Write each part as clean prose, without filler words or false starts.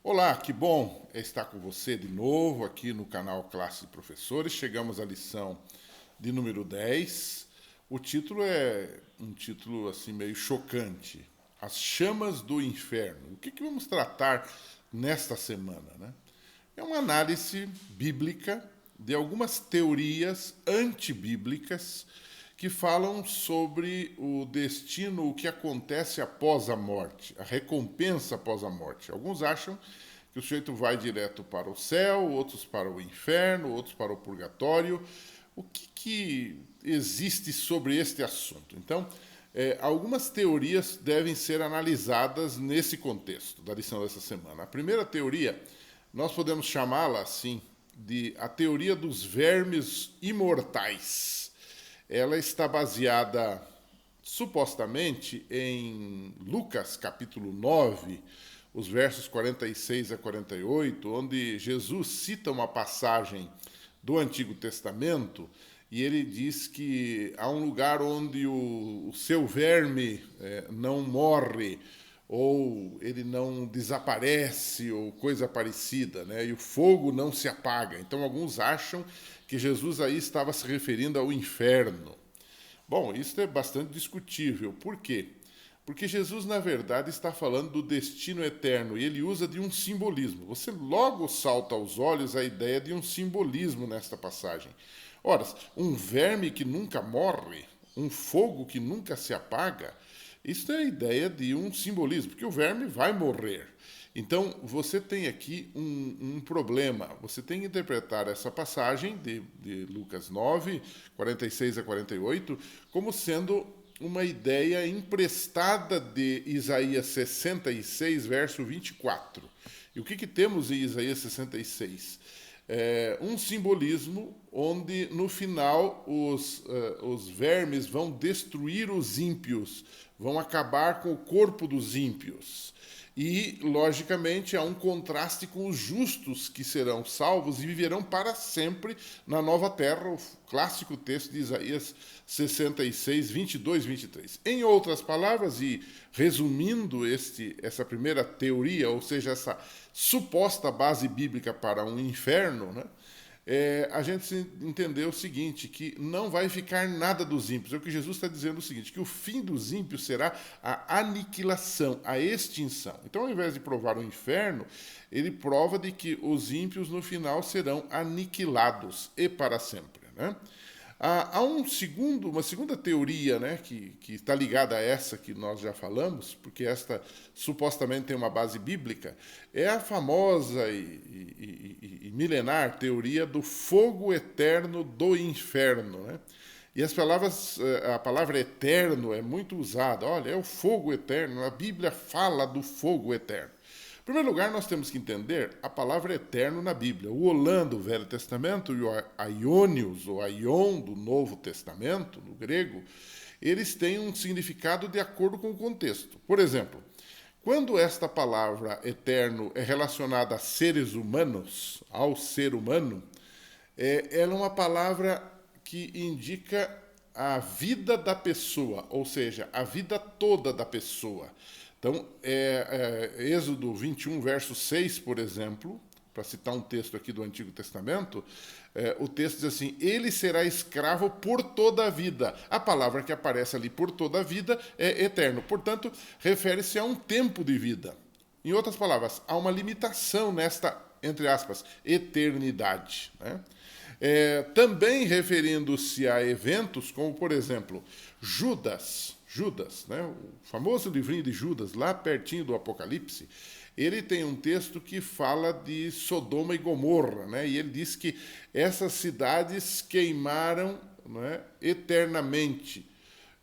Olá, que bom estar com você de novo aqui no canal Classe de Professores. Chegamos à lição de número 10. O título é um título assim meio chocante. As chamas do inferno. O que vamos tratar nesta semana, né? É uma análise bíblica de algumas teorias antibíblicas que falam sobre o destino, o que acontece após a morte, a recompensa após a morte. Alguns acham que o sujeito vai direto para o céu, outros para o inferno, outros para o purgatório. O que existe sobre este assunto? Então, algumas teorias devem ser analisadas nesse contexto da lição dessa semana. A primeira teoria, nós podemos chamá-la assim, de a teoria dos vermes imortais. Ela está baseada, supostamente, em Lucas, capítulo 9, os versos 46 a 48, onde Jesus cita uma passagem do Antigo Testamento e ele diz que há um lugar onde o seu verme não morre, ou ele não desaparece, ou coisa parecida, né? E o fogo não se apaga. Então, alguns acham que Jesus aí estava se referindo ao inferno. Bom, isso é bastante discutível. Por quê? Porque Jesus, na verdade, está falando do destino eterno e ele usa de um simbolismo. Você logo salta aos olhos a ideia de um simbolismo nesta passagem. Ora, um verme que nunca morre, um fogo que nunca se apaga, isso é a ideia de um simbolismo, porque o verme vai morrer. Então, você tem aqui um problema. Você tem que interpretar essa passagem de Lucas 9, 46 a 48, como sendo uma ideia emprestada de Isaías 66, verso 24. E o que temos em Isaías 66? Um simbolismo onde, no final, os vermes vão destruir os ímpios, vão acabar com o corpo dos ímpios. E, logicamente, há um contraste com os justos que serão salvos e viverão para sempre na nova terra, o clássico texto de Isaías 66, 22, 23. Em outras palavras, e resumindo essa primeira teoria, ou seja, essa suposta base bíblica para um inferno, né? A gente entendeu o seguinte, que não vai ficar nada dos ímpios. É o que Jesus está dizendo o seguinte, que o fim dos ímpios será a aniquilação, a extinção. Então, ao invés de provar o inferno, ele prova de que os ímpios, no final, serão aniquilados e para sempre, né? Há uma segunda teoria, né, que está ligada a essa que nós já falamos, porque esta supostamente tem uma base bíblica, é a famosa e milenar teoria do fogo eterno do inferno, né? E a palavra eterno é muito usada. Olha, é o fogo eterno, a Bíblia fala do fogo eterno. Em primeiro lugar, nós temos que entender a palavra eterno na Bíblia. O olã do Velho Testamento e o aionios, ou aion do Novo Testamento, no grego, eles têm um significado de acordo com o contexto. Por exemplo, quando esta palavra eterno é relacionada a seres humanos, ao ser humano, ela é uma palavra que indica a vida da pessoa, ou seja, a vida toda da pessoa. Então, Êxodo 21, verso 6, por exemplo, para citar um texto aqui do Antigo Testamento, o texto diz assim, ele será escravo por toda a vida. A palavra que aparece ali, por toda a vida, é eterno. Portanto, refere-se a um tempo de vida. Em outras palavras, há uma limitação nesta, entre aspas, eternidade, né? Também referindo-se a eventos como, por exemplo, Judas, né, o famoso livrinho de Judas, lá pertinho do Apocalipse, ele tem um texto que fala de Sodoma e Gomorra, né, e ele diz que essas cidades queimaram, né, eternamente.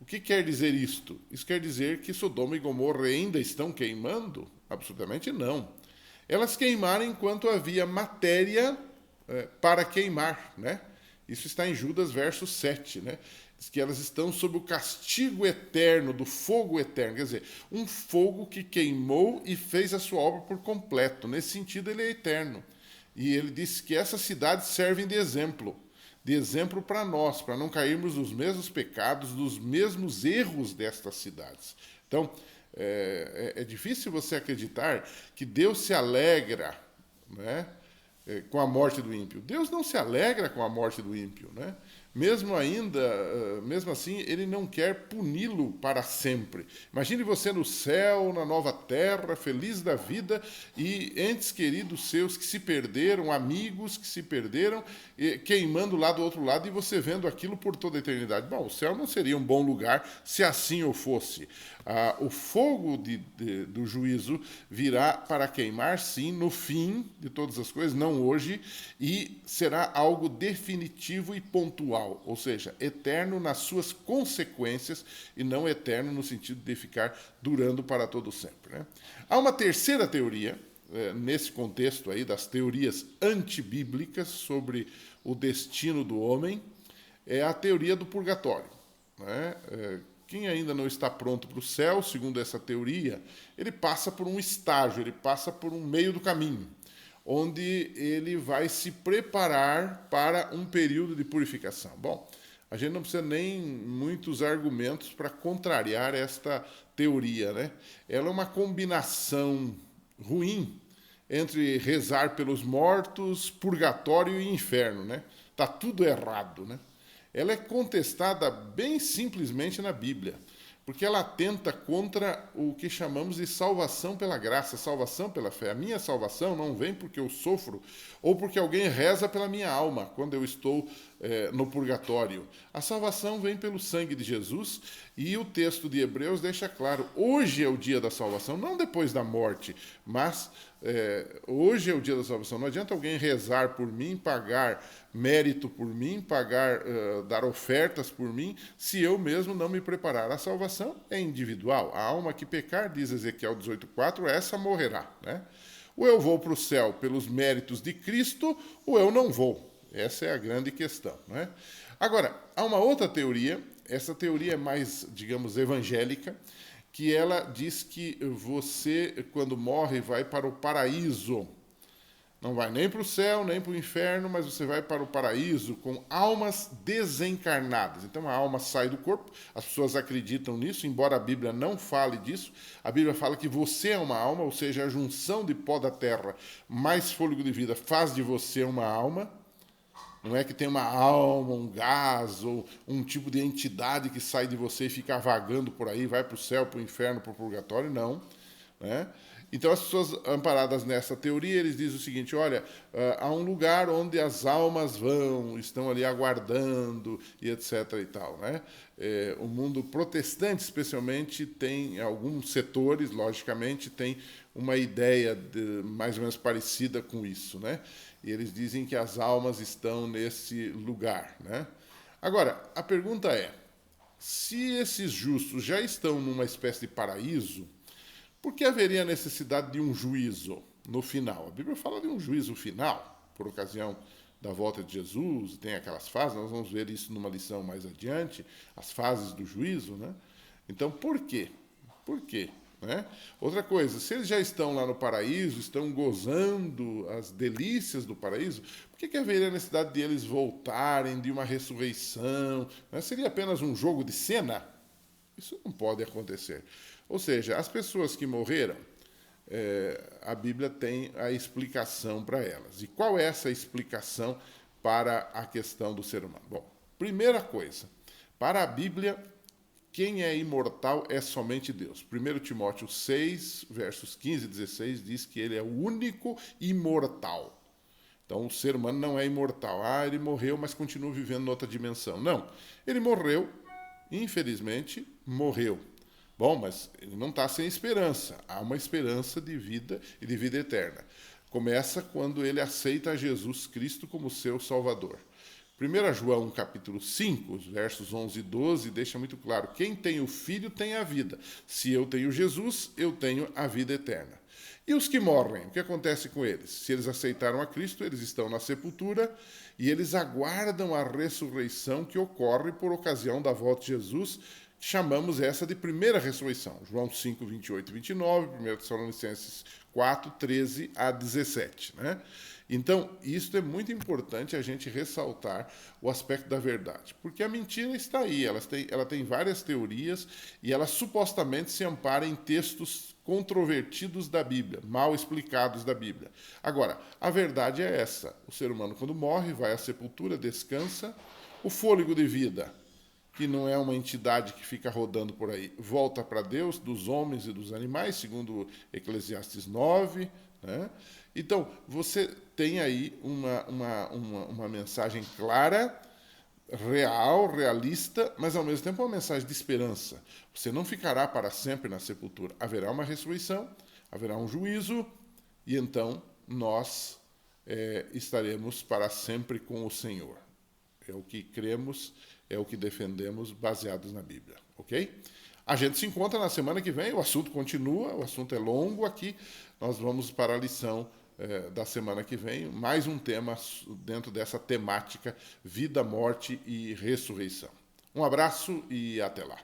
O que quer dizer isto? Isso quer dizer que Sodoma e Gomorra ainda estão queimando? Absolutamente não. Elas queimaram enquanto havia matéria para queimar, né? Isso está em Judas, verso 7, né? Diz que elas estão sob o castigo eterno, do fogo eterno. Quer dizer, um fogo que queimou e fez a sua obra por completo. Nesse sentido, ele é eterno. E ele diz que essas cidades servem de exemplo para nós, para não cairmos nos mesmos pecados, nos mesmos erros destas cidades. Então, É difícil você acreditar que Deus se alegra, né, com a morte do ímpio. Deus não se alegra com a morte do ímpio, né? Mesmo assim, ele não quer puni-lo para sempre. Imagine você no céu, na nova terra, feliz da vida, e entes queridos seus que se perderam, amigos que se perderam, queimando lá do outro lado, e você vendo aquilo por toda a eternidade. Bom, o céu não seria um bom lugar se assim o fosse. O fogo do juízo virá para queimar, sim, no fim de todas as coisas, não hoje, e será algo definitivo e pontual, ou seja, eterno nas suas consequências e não eterno no sentido de ficar durando para todo sempre, né? Há uma terceira teoria, nesse contexto aí das teorias antibíblicas sobre o destino do homem, é a teoria do purgatório, né? Quem ainda não está pronto para o céu, segundo essa teoria, ele passa por um estágio, ele passa por um meio do caminho, onde ele vai se preparar para um período de purificação. Bom, a gente não precisa nem muitos argumentos para contrariar esta teoria, né? Ela é uma combinação ruim entre rezar pelos mortos, purgatório e inferno, né? Tá tudo errado, né? Ela é contestada bem simplesmente na Bíblia, porque ela atenta contra o que chamamos de salvação pela graça, salvação pela fé. A minha salvação não vem porque eu sofro ou porque alguém reza pela minha alma quando eu estou no purgatório. A salvação vem pelo sangue de Jesus, e o texto de Hebreus deixa claro, hoje é o dia da salvação, não depois da morte, mas hoje é o dia da salvação. Não adianta alguém rezar por mim, pagar mérito por mim, dar ofertas por mim, se eu mesmo não me preparar. A salvação é individual. A alma que pecar, diz Ezequiel 18:4, essa morrerá, né? Ou eu vou para o céu pelos méritos de Cristo, ou eu não vou. Essa é a grande questão, né? Agora, há uma outra teoria, essa teoria é mais, digamos, evangélica, que ela diz que você, quando morre, vai para o paraíso. Não vai nem para o céu, nem para o inferno, mas você vai para o paraíso com almas desencarnadas. Então a alma sai do corpo, as pessoas acreditam nisso, embora a Bíblia não fale disso. A Bíblia fala que você é uma alma, ou seja, a junção de pó da terra mais fôlego de vida faz de você uma alma. Não é que tem uma alma, um gás ou um tipo de entidade que sai de você e fica vagando por aí, vai para o céu, para o inferno, para o purgatório, não, né? Então, as pessoas amparadas nessa teoria, eles dizem o seguinte, olha, há um lugar onde as almas vão, estão ali aguardando, e etc. e tal, né? O mundo protestante, especialmente, tem alguns setores, logicamente, tem uma ideia mais ou menos parecida com isso, né? E eles dizem que as almas estão nesse lugar, né? Agora, a pergunta é, se esses justos já estão numa espécie de paraíso, por que haveria necessidade de um juízo no final? A Bíblia fala de um juízo final, por ocasião da volta de Jesus, tem aquelas fases, nós vamos ver isso numa lição mais adiante, as fases do juízo, né? Então, por quê? Por quê? Né? Outra coisa, se eles já estão lá no paraíso, estão gozando as delícias do paraíso, por que haveria a necessidade de eles voltarem, de uma ressurreição? Né? Seria apenas um jogo de cena? Isso não pode acontecer. Ou seja, as pessoas que morreram, a Bíblia tem a explicação para elas. E qual é essa explicação para a questão do ser humano? Bom, primeira coisa, para a Bíblia, quem é imortal é somente Deus. 1 Timóteo 6, versos 15 e 16, diz que ele é o único imortal. Então, o ser humano não é imortal. Ele morreu, mas continua vivendo em outra dimensão. Não, ele morreu, infelizmente, morreu. Bom, mas ele não está sem esperança. Há uma esperança de vida e de vida eterna. Começa quando ele aceita Jesus Cristo como seu Salvador. 1 João, capítulo 5, versos 11 e 12, deixa muito claro, quem tem o Filho tem a vida. Se eu tenho Jesus, eu tenho a vida eterna. E os que morrem, o que acontece com eles? Se eles aceitaram a Cristo, eles estão na sepultura e eles aguardam a ressurreição que ocorre por ocasião da volta de Jesus. Chamamos essa de primeira ressurreição. João 5, 28 e 29, 1 Tessalonicenses 4, 13 a 17. Né? Então, isso é muito importante a gente ressaltar o aspecto da verdade, porque a mentira está aí, ela tem várias teorias e ela supostamente se ampara em textos controvertidos da Bíblia, mal explicados da Bíblia. Agora, a verdade é essa: o ser humano, quando morre, vai à sepultura, descansa, o fôlego de vida, que não é uma entidade que fica rodando por aí, volta para Deus, dos homens e dos animais, segundo Eclesiastes 9, né? Então, você tem aí uma mensagem clara, real, realista, mas ao mesmo tempo uma mensagem de esperança. Você não ficará para sempre na sepultura. Haverá uma ressurreição, haverá um juízo, e então nós estaremos para sempre com o Senhor. É o que cremos, é o que defendemos, baseados na Bíblia, ok? A gente se encontra na semana que vem, o assunto continua, o assunto é longo aqui. Nós vamos para a lição da semana que vem, mais um tema dentro dessa temática: vida, morte e ressurreição. Um abraço e até lá.